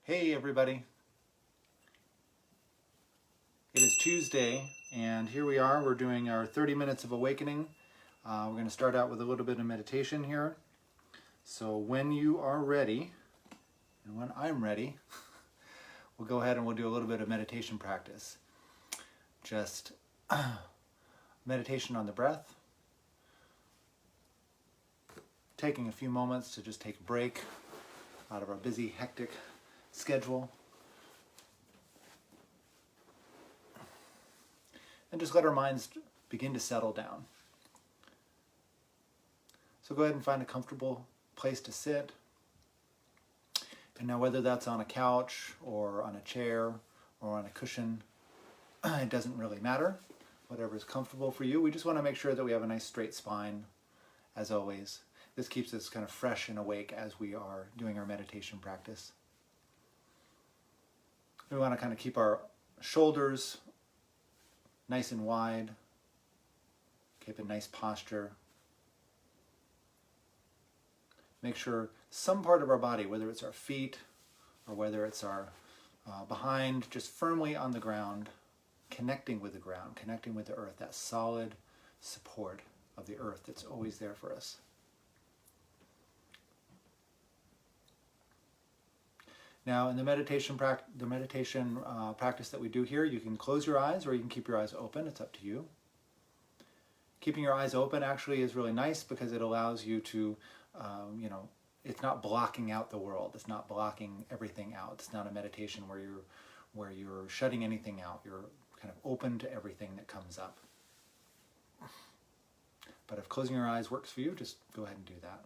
Hey everybody, it is Tuesday and here we are, we're doing our 30 minutes of awakening. We're going to start out with a little bit of meditation here. So when you are ready, and when I'm ready, we'll go ahead and we'll do a little bit of meditation practice. Just meditation on the breath, taking a few moments to just take a break out of our busy, hectic schedule. And just let our minds begin to settle down. So go ahead and find a comfortable place to sit. And now whether that's on a couch or on a chair or on a cushion, it doesn't really matter. Whatever is comfortable for you. We just want to make sure that we have a nice straight spine, as always. This keeps us kind of fresh and awake as we are doing our meditation practice. We want to kind of keep our shoulders nice and wide, keep a nice posture. Make sure some part of our body, whether it's our feet or whether it's our behind, just firmly on the ground, connecting with the ground, connecting with the earth, that solid support of the earth that's always there for us. Now, in the meditation practice that we do here, you can close your eyes or you can keep your eyes open. It's up to you. Keeping your eyes open actually is really nice because it allows you to, it's not blocking out the world. It's not blocking everything out. It's not a meditation where you're shutting anything out. You're kind of open to everything that comes up. But if closing your eyes works for you, just go ahead and do that.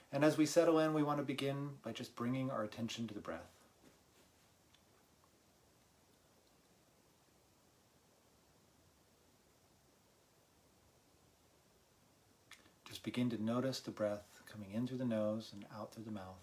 And as we settle in, we want to begin by just bringing our attention to the breath. Just begin to notice the breath coming in through the nose and out through the mouth.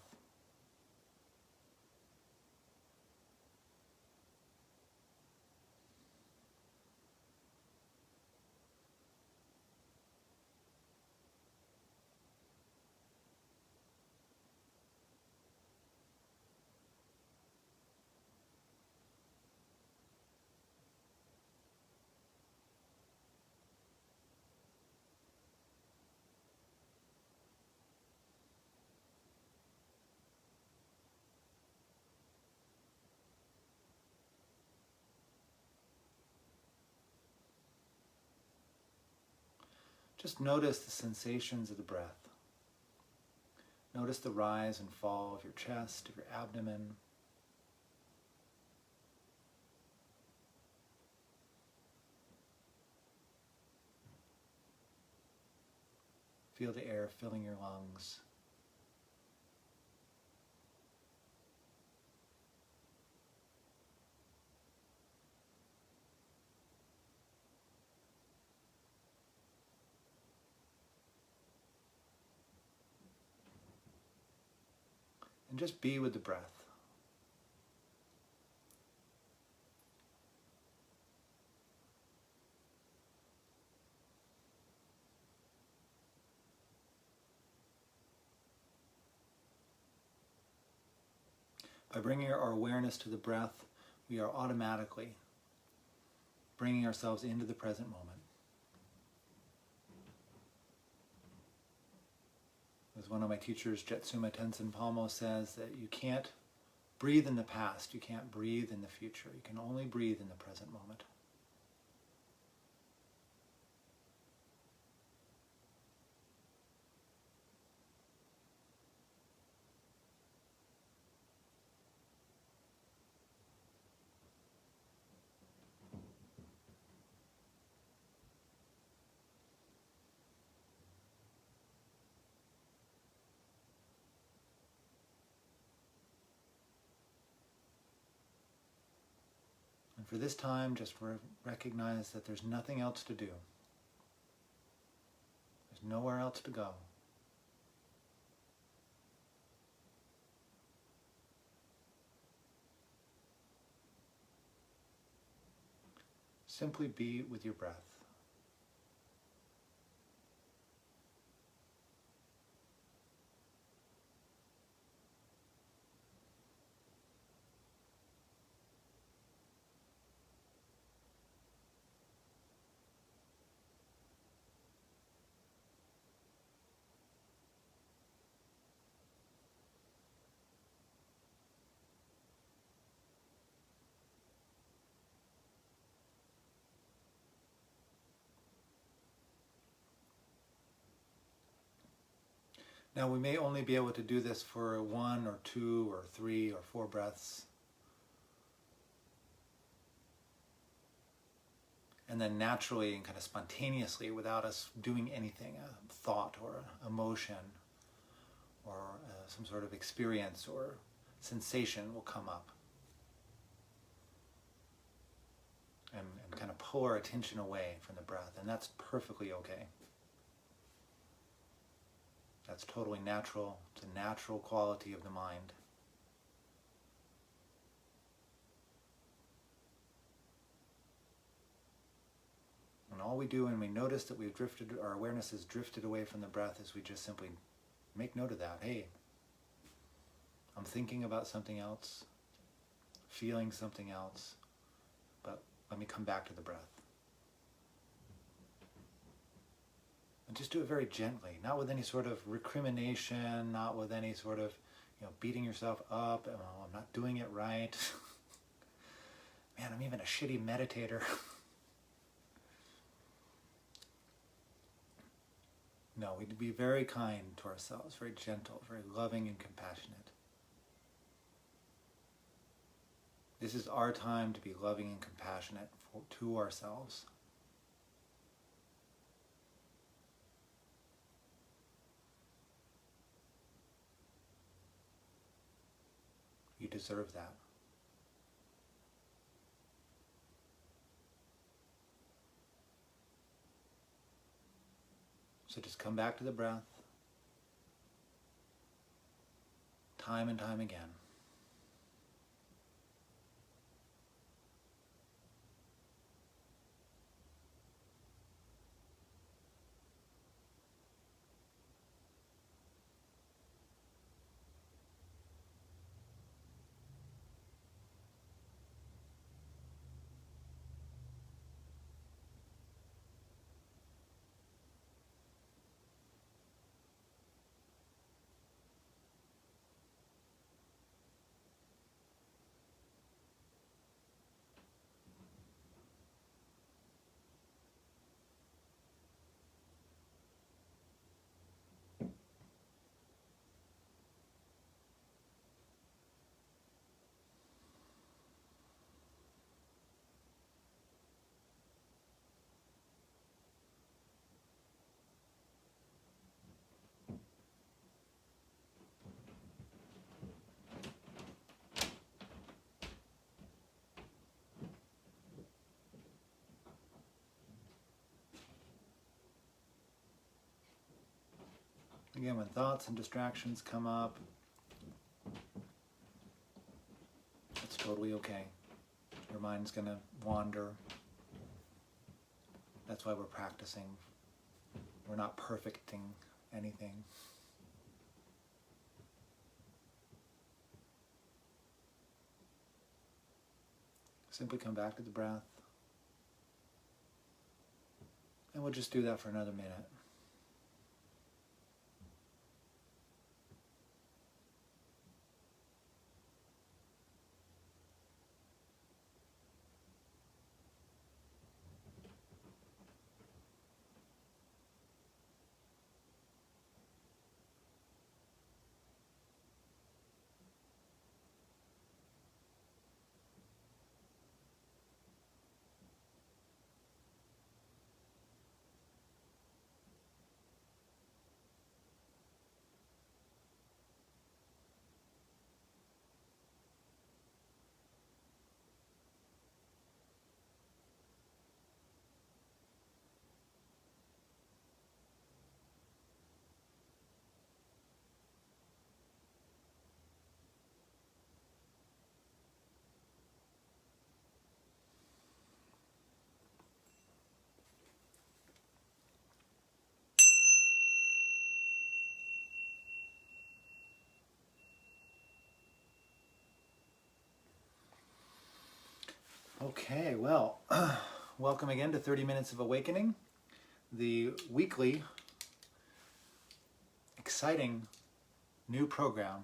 Just notice the sensations of the breath. Notice the rise and fall of your chest, of your abdomen. Feel the air filling your lungs. And just be with the breath. By bringing our awareness to the breath, we are automatically bringing ourselves into the present moment. As one of my teachers, Jetsuma Tenzin Palmo, says that you can't breathe in the past, you can't breathe in the future. You can only breathe in the present moment. And for this time, just recognize that there's nothing else to do. There's nowhere else to go. Simply be with your breath. Now we may only be able to do this for 1 or 2 or 3 or 4 breaths. And then naturally and kind of spontaneously, without us doing anything, a thought or emotion or some sort of experience or sensation will come up. And kind of pull our attention away from the breath. And that's perfectly okay. That's totally natural. It's a natural quality of the mind. And all we do when we notice that we've drifted, our awareness has drifted away from the breath, is we just simply make note of that. Hey, I'm thinking about something else, feeling something else, but let me come back to the breath. And just do it very gently, not with any sort of recrimination, not with any sort of, beating yourself up. Oh, I'm not doing it right. Man, I'm even a shitty meditator. No, we'd be very kind to ourselves, very gentle, very loving and compassionate. This is our time to be loving and compassionate to ourselves. You deserve that. So just come back to the breath, time and time again. Again, when thoughts and distractions come up, it's totally okay. Your mind's going to wander. That's why we're practicing. We're not perfecting anything. Simply come back to the breath. And we'll just do that for another minute. Okay, well, welcome again to 30 Minutes of Awakening, the weekly, exciting new program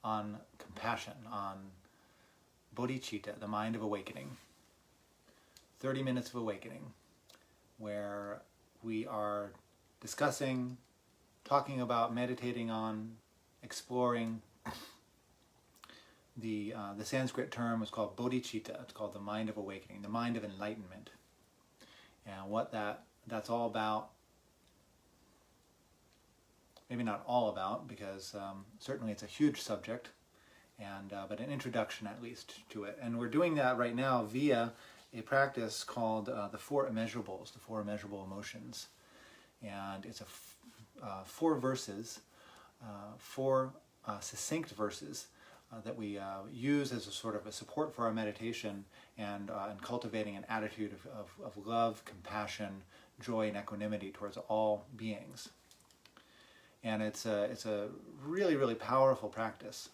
on compassion, on Bodhicitta, the Mind of Awakening. 30 Minutes of Awakening, where we are discussing talking about meditating on, exploring. The Sanskrit term is called Bodhicitta. It's called the mind of awakening, the mind of enlightenment. And what that's all about, maybe not all about, because certainly it's a huge subject, and but an introduction at least to it. And we're doing that right now via a practice called the Four Immeasurables, the Four Immeasurable Emotions. And it's 4 verses, 4 succinct verses that we use as a sort of a support for our meditation and cultivating an attitude of love, compassion, joy, and equanimity towards all beings. And it's a really, really powerful practice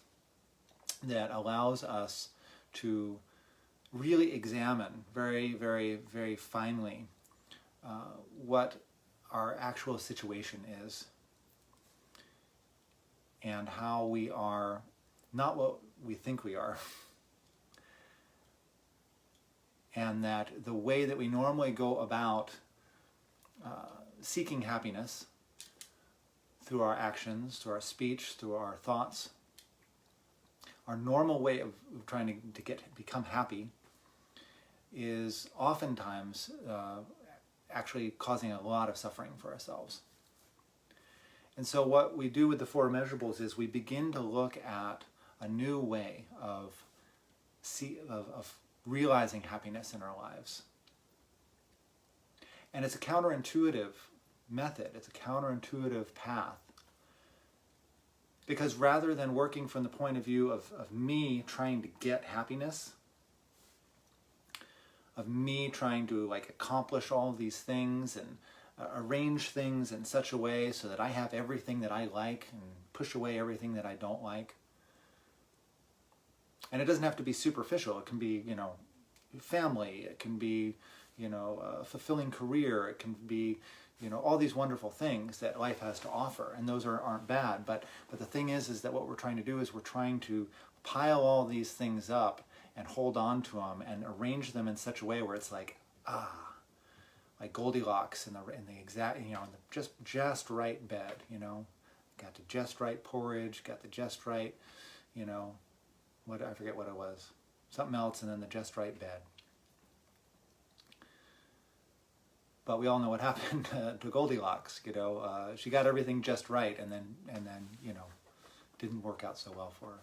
that allows us to really examine very, very, very finely what our actual situation is and how we are not what we think we are. And that the way that we normally go about seeking happiness through our actions, through our speech, through our thoughts, our normal way of trying to become happy is oftentimes actually causing a lot of suffering for ourselves. And so what we do with the Four Immeasurables is we begin to look at a new way of realizing happiness in our lives. And it's a counterintuitive method, it's a counterintuitive path. Because rather than working from the point of view of me trying to get happiness, of me trying to accomplish all of these things and arrange things in such a way so that I have everything that I like and push away everything that I don't like. And it doesn't have to be superficial. It can be, family. It can be, a fulfilling career. It can be, all these wonderful things that life has to offer. And those aren't bad. But the thing is that what we're trying to do is we're trying to pile all these things up and hold on to them and arrange them in such a way where it's like Goldilocks in the exact, in the just right bed, got the just right porridge, got the just right, I forget what it was, something else, and then the just right bed. But we all know what happened to Goldilocks. She got everything just right, and then didn't work out so well for her.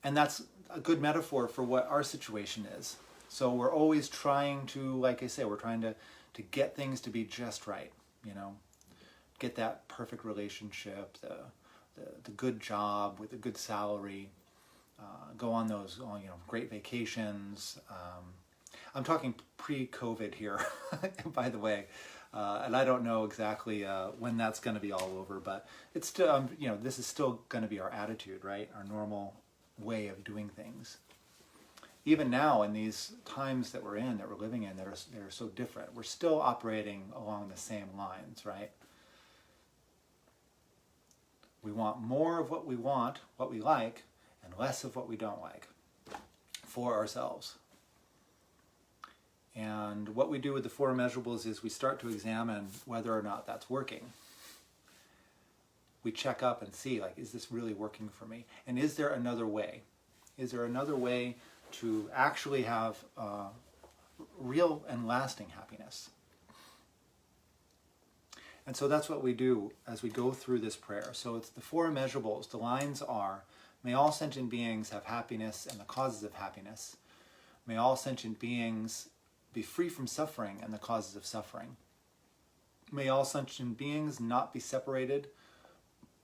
And that's a good metaphor for what our situation is. So we're always trying to, like I say, we're trying to get things to be just right. Get that perfect relationship, the good job with a good salary, go on those great vacations. I'm talking pre-COVID here, by the way, and I don't know exactly when that's going to be all over, but it's still, this is still going to be our attitude, right? Our normal way of doing things. Even now, in these times that we're living in, that are so different, we're still operating along the same lines, right? We want more of what we want, what we like, and less of what we don't like for ourselves. And what we do with the Four Immeasurables is we start to examine whether or not that's working. We check up and see, is this really working for me? And is there another way? Is there another way to actually have real and lasting happiness? And so that's what we do as we go through this prayer. So it's the Four Immeasurables. The lines are, may all sentient beings have happiness and the causes of happiness. May all sentient beings be free from suffering and the causes of suffering. May all sentient beings not be separated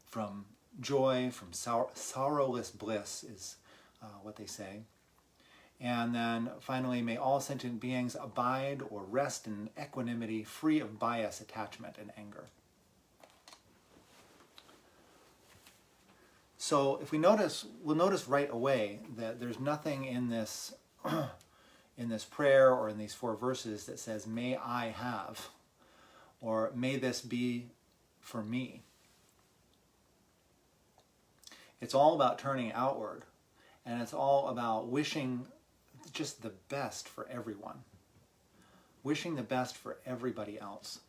from joy, from sorrowless bliss is what they say. And then finally, may all sentient beings abide or rest in equanimity, free of bias, attachment, and anger. So if we'll notice right away that there's nothing in this in this prayer or in these 4 verses that says, may I have, or may this be for me. It's all about turning outward, and it's all about wishing just the best for everyone. Wishing the best for everybody else.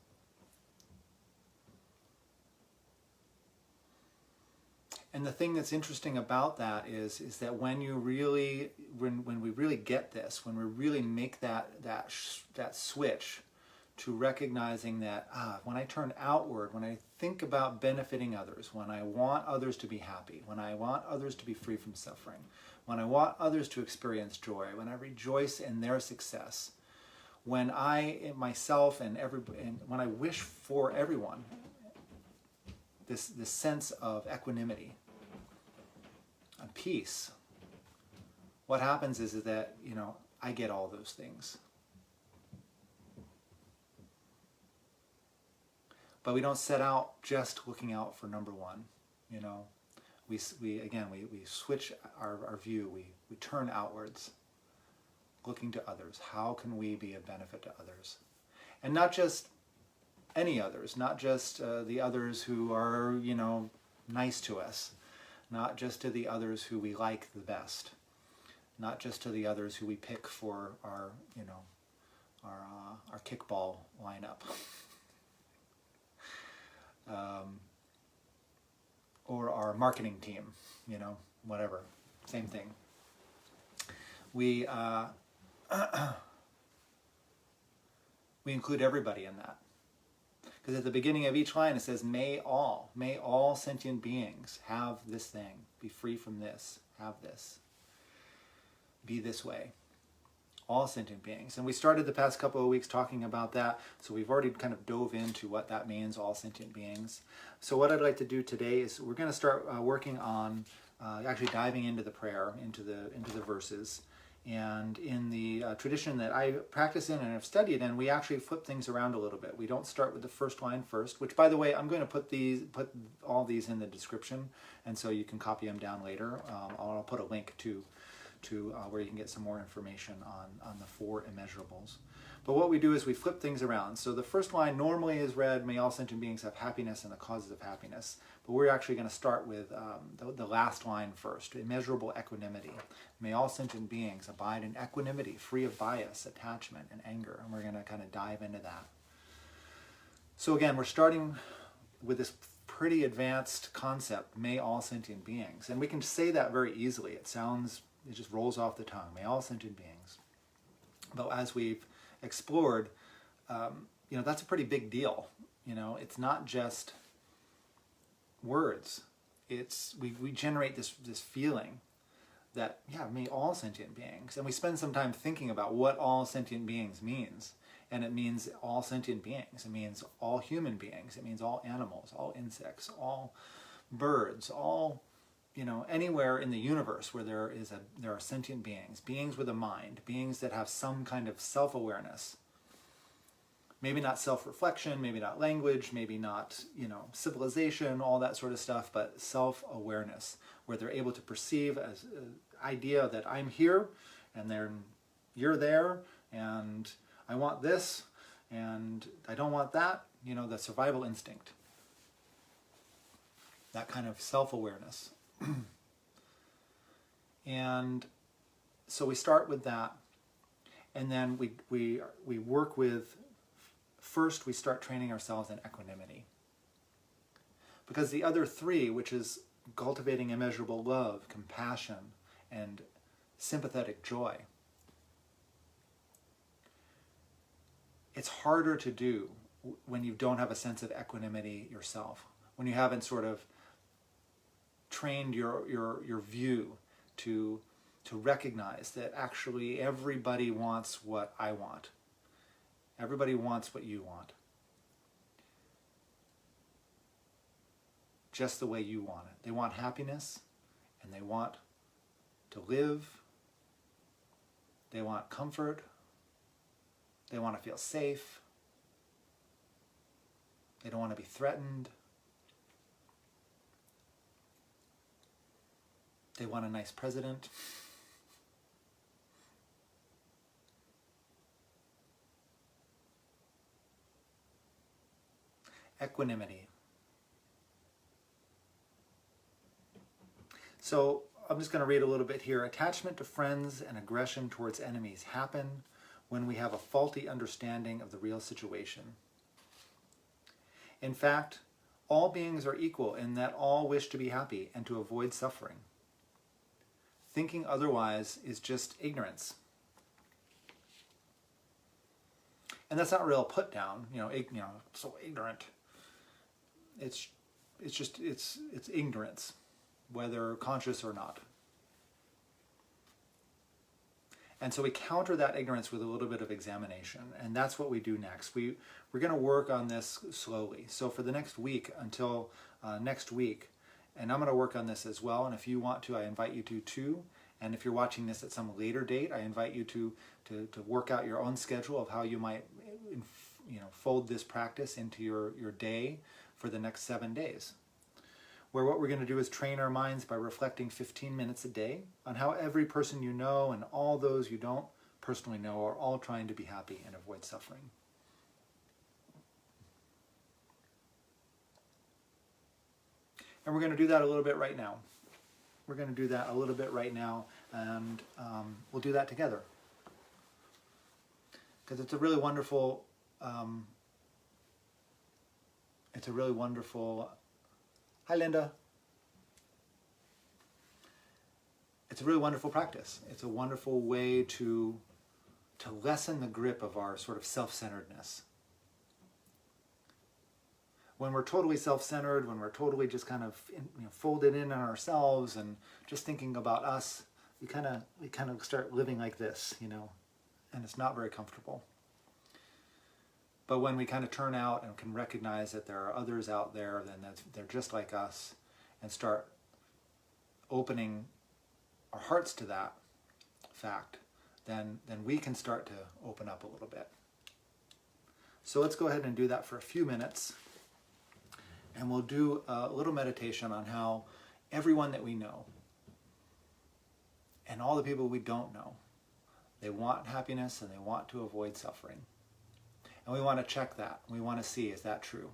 And the thing that's interesting about that is that when we really get this, when we really make that switch to recognizing that when I turn outward, when I think about benefiting others, when I want others to be happy, when I want others to be free from suffering, when I want others to experience joy, when I rejoice in their success, when I myself and when I wish for everyone this sense of equanimity and peace, what happens is that, I get all those things. But we don't set out just looking out for number one. We switch our view. We turn outwards, looking to others. How can we be of benefit to others? And not just any others, not just the others who are, nice to us, not just to the others who we like the best, not just to the others who we pick for our kickball lineup. Or our marketing team, whatever, same thing. We include everybody in that. Because at the beginning of each line it says, may all sentient beings have this thing, be free from this, have this, be this way. All sentient beings. And we started the past couple of weeks talking about that, so we've already kind of dove into what that means, all sentient beings. So what I'd like to do today is we're going to start working on actually diving into the prayer, into the verses. And in the tradition that I practice in and have studied in, we actually flip things around a little bit. We don't start with the first line first, which, by the way, I'm going to put all these in the description, and so you can copy them down later. I'll put a link to where you can get some more information on the Four Immeasurables. But what we do is we flip things around. So the first line normally is read, may all sentient beings have happiness and the causes of happiness. But we're actually going to start with the last line first, immeasurable equanimity. May all sentient beings abide in equanimity, free of bias, attachment, and anger. And we're going to kind of dive into that. So again, we're starting with this pretty advanced concept, may all sentient beings. And we can say that very easily. It just rolls off the tongue, may all sentient beings. But as we've explored, that's a pretty big deal. It's not just words. We generate this feeling that, may all sentient beings. And we spend some time thinking about what all sentient beings means. And it means all sentient beings. It means all human beings. It means all animals, all insects, all birds, all anywhere in the universe where there are sentient beings with a mind, beings that have some kind of self-awareness. Maybe not self-reflection, maybe not language, maybe not, civilization, all that sort of stuff, but self-awareness, where they're able to perceive as an idea that I'm here, and you're there, and I want this, and I don't want that, the survival instinct. That kind of self-awareness. And so we start with that, and then we work with, first we start training ourselves in equanimity. Because the other three, which is cultivating immeasurable love, compassion, and sympathetic joy, it's harder to do when you don't have a sense of equanimity yourself, when you haven't sort of trained your view to recognize that actually everybody wants what I want. Everybody wants what you want. Just the way you want it. They want happiness, and they want to live. They want comfort. They want to feel safe. They don't want to be threatened. They want a nice president. Equanimity. So I'm just going to read a little bit here. Attachment to friends and aggression towards enemies happen when we have a faulty understanding of the real situation. In fact, all beings are equal in that all wish to be happy and to avoid suffering. Thinking otherwise is just ignorance. And that's not a real put down, so ignorant. It's ignorance, whether conscious or not. And so we counter that ignorance with a little bit of examination, and that's what we do next. We're going to work on this slowly. So for the next week, until next week, and I'm going to work on this as well, and if you want to, I invite you to too. And if you're watching this at some later date, I invite you to work out your own schedule of how you might fold this practice into your day for the next 7 days. Where what we're going to do is train our minds by reflecting 15 minutes a day on how every person you know and all those you don't personally know are all trying to be happy and avoid suffering. And we're going to do that a little bit right now. We're going to do that a little bit right now, and we'll do that together. Because it's a really wonderful, hi Linda. It's a really wonderful practice. It's a wonderful way to lessen the grip of our sort of self-centeredness. When we're totally self-centered, when we're totally just kind of folded in on ourselves and just thinking about us, we kind of start living like this, and it's not very comfortable. But when we kind of turn out and can recognize that there are others out there, then they're just like us, and start opening our hearts to that fact, then we can start to open up a little bit. So let's go ahead and do that for a few minutes. And we'll do a little meditation on how everyone that we know and all the people we don't know, they want happiness and they want to avoid suffering. And we want to check that. We want to see, is that true?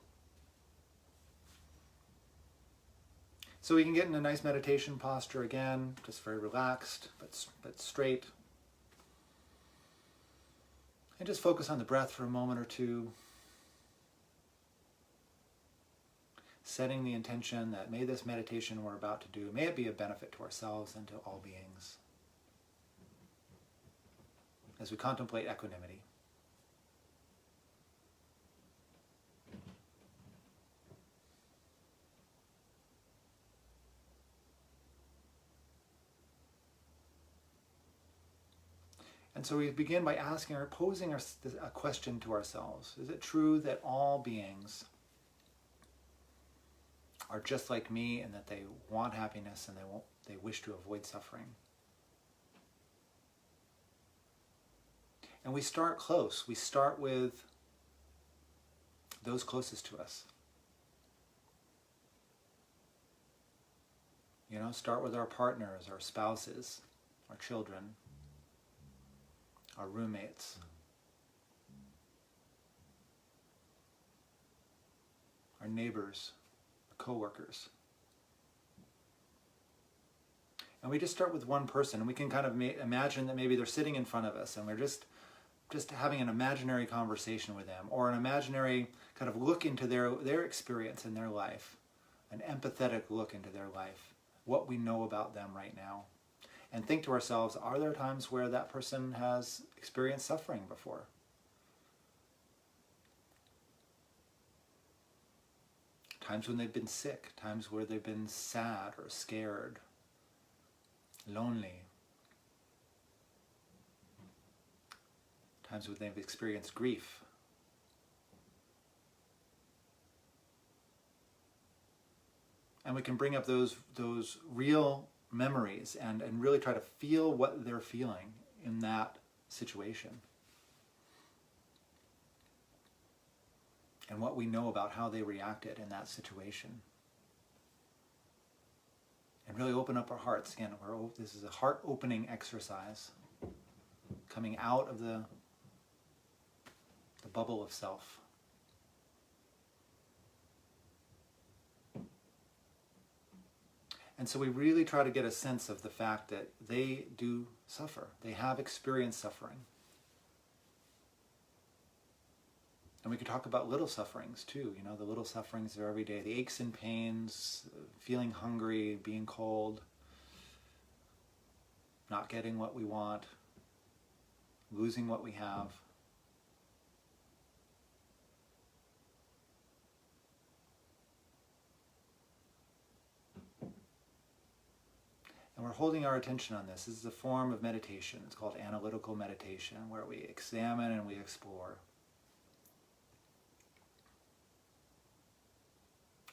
So we can get in a nice meditation posture again, just very relaxed, but straight. And just focus on the breath for a moment or two. Setting the intention that may this meditation we're about to do, may it be a benefit to ourselves and to all beings. As we contemplate equanimity. And so we begin by posing a question to ourselves. Is it true that all beings are just like me and that they want happiness and they wish to avoid suffering? And we start close. We start with those closest to us. Start with our partners, our spouses, our children, our roommates, our neighbors, our coworkers. And we just start with one person, and we can kind of imagine that maybe they're sitting in front of us, and we're just having an imaginary conversation with them, or an imaginary kind of look into their experience in their life, an empathetic look into their life, what we know about them right now. And think to ourselves, are there times where that person has experienced suffering before? Times when they've been sick, times where they've been sad or scared, lonely. Times when they've experienced grief. And we can bring up those real memories and really try to feel what they're feeling in that situation. And what we know about how they reacted in that situation. And really open up our hearts. Again, this is a heart-opening exercise. Coming out of the bubble of self. And so we really try to get a sense of the fact that they do suffer. They have experienced suffering. And And we could talk about little sufferings too, you know, the little sufferings of every day, the aches and pains, feeling hungry, being cold, not getting what we want, losing what we have. And we're holding our attention on this. This is a form of meditation. It's called analytical meditation, where we examine and we explore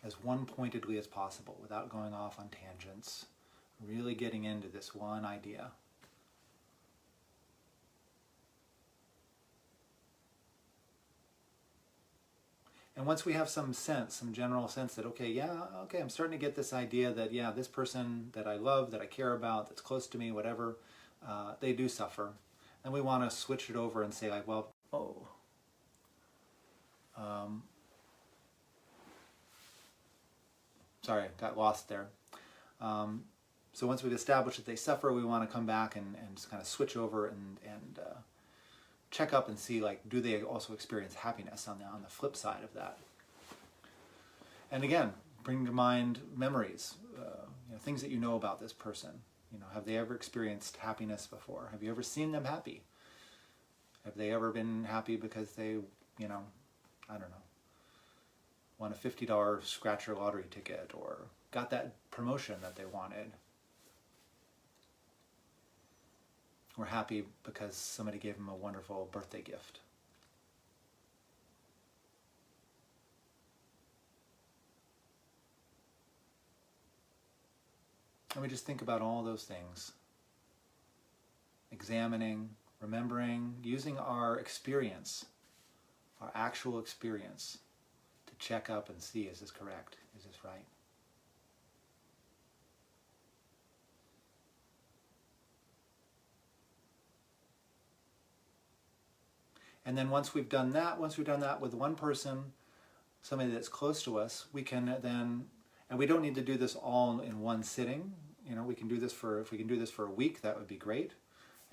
as one-pointedly as possible, without going off on tangents, really getting into this one idea. And once we have some sense, some general sense that, okay, I'm starting to get this idea that, yeah, this person that I love, that I care about, that's close to me, whatever, they do suffer. And we want to switch it over and say, like, well, sorry, got lost there. So once we've established that they suffer, we want to come back and just kind of switch over and check up and see, like, do they also experience happiness on the flip side of that? And again, bring to mind memories, you know, things that you know about this person. You know, have they ever experienced happiness before? Have you ever seen them happy? Have they ever been happy because they, you know, I don't know, won a $50 scratcher lottery ticket or got that promotion that they wanted? Or happy because somebody gave them a wonderful birthday gift? And we just think about all those things. Examining, remembering, using our experience, our actual experience, to check up and see, is this correct? Is this right? And then once we've done that with one person, somebody that's close to us, we can then, and we don't need to do this all in one sitting. You know, we can do this if we can do this for a week, that would be great.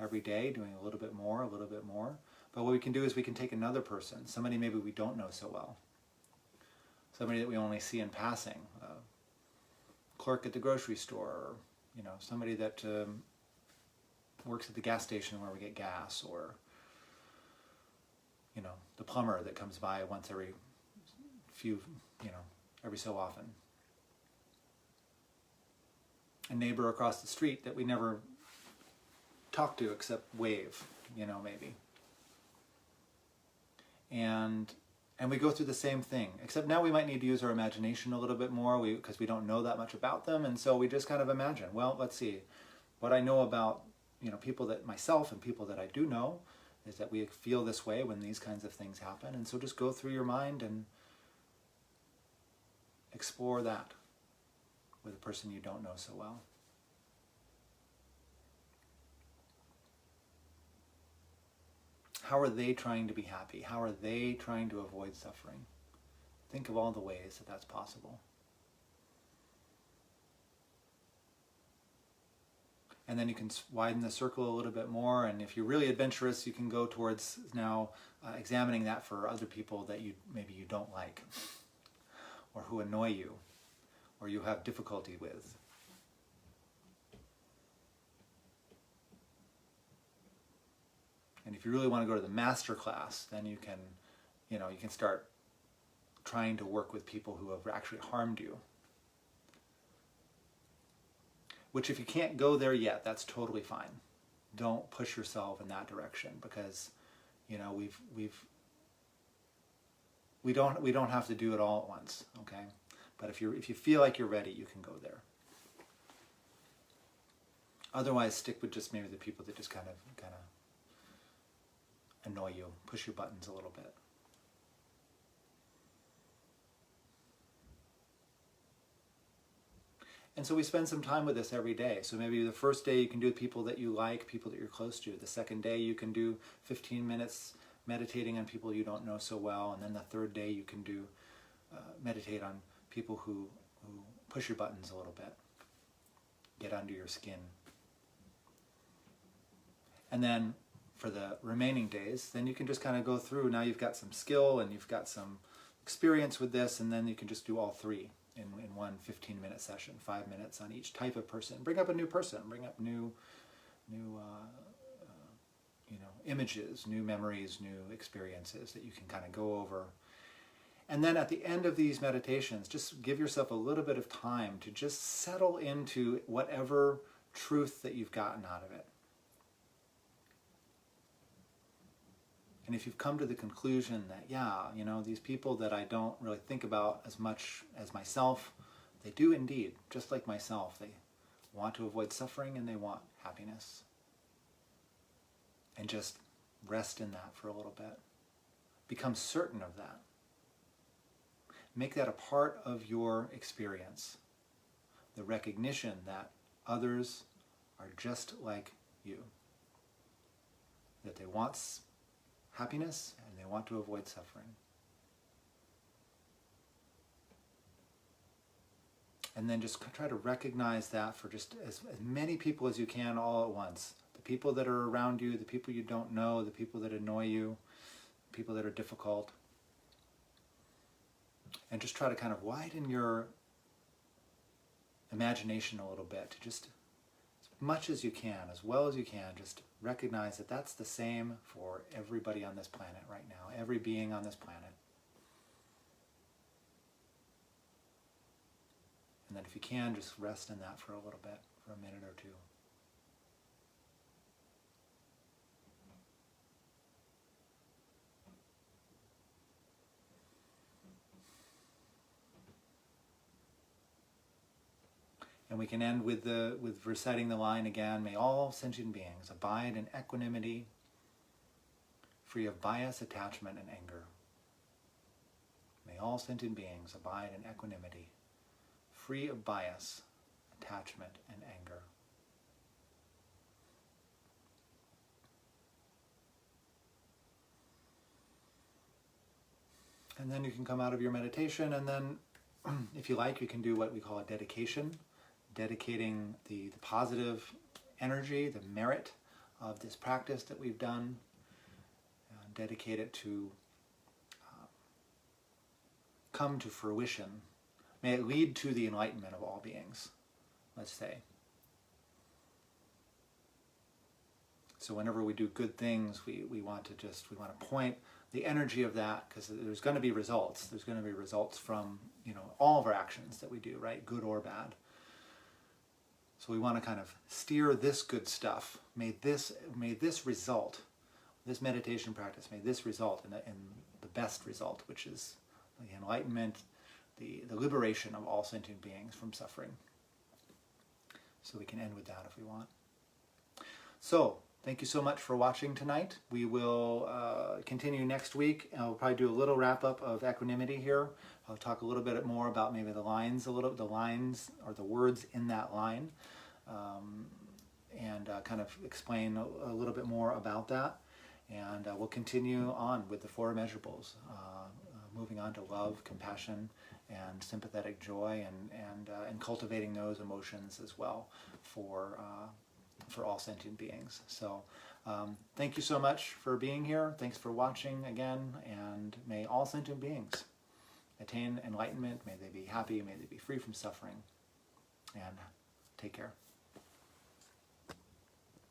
Every day, doing a little bit more. But what we can do is we can take another person, somebody maybe we don't know so well, somebody that we only see in passing, a clerk at the grocery store, or, you know, somebody that works at the gas station where we get gas, or, you know, the plumber that comes by once every every so often. A neighbor across the street that we never talk to except wave, you know, maybe. And we go through the same thing, except now we might need to use our imagination a little bit more because we don't know that much about them, and so we just kind of imagine, well, let's see, what I know about, you know, people that myself and people that I do know is that we feel this way when these kinds of things happen. And so just go through your mind and explore that with a person you don't know so well. How are they trying to be happy? How are they trying to avoid suffering? Think of all the ways that that's possible. And then you can widen the circle a little bit more, and if you're really adventurous, you can go towards now examining that for other people that maybe you don't like, or who annoy you, or you have difficulty with. And if you really want to go to the master class, then you can start trying to work with people who have actually harmed you. Which, if you can't go there yet, that's totally fine. Don't push yourself in that direction, because, you know, we don't have to do it all at once, okay? But if you feel like you're ready, you can go there. Otherwise, stick with just maybe the people that just kind of annoy you, push your buttons a little bit. And so we spend some time with this every day. So maybe the first day you can do with people that you like, people that you're close to. The second day you can do 15 minutes meditating on people you don't know so well. And then the third day you can do meditate on people who push your buttons a little bit, get under your skin. And then for the remaining days, then you can just kind of go through. Now you've got some skill and you've got some experience with this, and then you can just do all three in one 15-minute session, 5 minutes on each type of person. Bring up a new person, bring up new images, new memories, new experiences that you can kind of go over. And then at the end of these meditations, just give yourself a little bit of time to just settle into whatever truth that you've gotten out of it. And if you've come to the conclusion that, yeah, these people that I don't really think about as much as myself, they do indeed, just like myself, they want to avoid suffering and they want happiness. And just rest in that for a little bit. Become certain of that. Make that a part of your experience. The recognition that others are just like you. That they want happiness and they want to avoid suffering. And then just try to recognize that for just as many people as you can all at once. The people that are around you, the people you don't know, the people that annoy you, the people that are difficult. And just try to kind of widen your imagination a little bit to just, as much as you can, as well as you can, just recognize that that's the same for everybody on this planet right now, every being on this planet. And then if you can, just rest in that for a little bit, for a minute or two. And we can end with reciting the line again. May all sentient beings abide in equanimity, free of bias, attachment, and anger. May all sentient beings abide in equanimity, free of bias, attachment, and anger. And then you can come out of your meditation, and then, if you like, you can do what we call a dedication. Dedicating the positive energy, the merit of this practice that we've done, dedicate it to come to fruition. May it lead to the enlightenment of all beings, let's say. So whenever we do good things, we want to point the energy of that, because there's going to be results. There's going to be results from all of our actions that we do, right? Good or bad. So we want to kind of steer this good stuff. May this result, this meditation practice, may this result in the best result, which is the enlightenment, the liberation of all sentient beings from suffering. So we can end with that if we want. So thank you so much for watching tonight. We will continue next week. We'll probably do a little wrap up of equanimity here. I'll talk a little bit more about maybe the lines or the words in that line, and kind of explain a little bit more about that. And we'll continue on with the Four Immeasurables, moving on to love, compassion, and sympathetic joy, and cultivating those emotions as well for all sentient beings. So thank you so much for being here. Thanks for watching again, and may all sentient beings attain enlightenment. May they be happy, may they be free from suffering, and take care.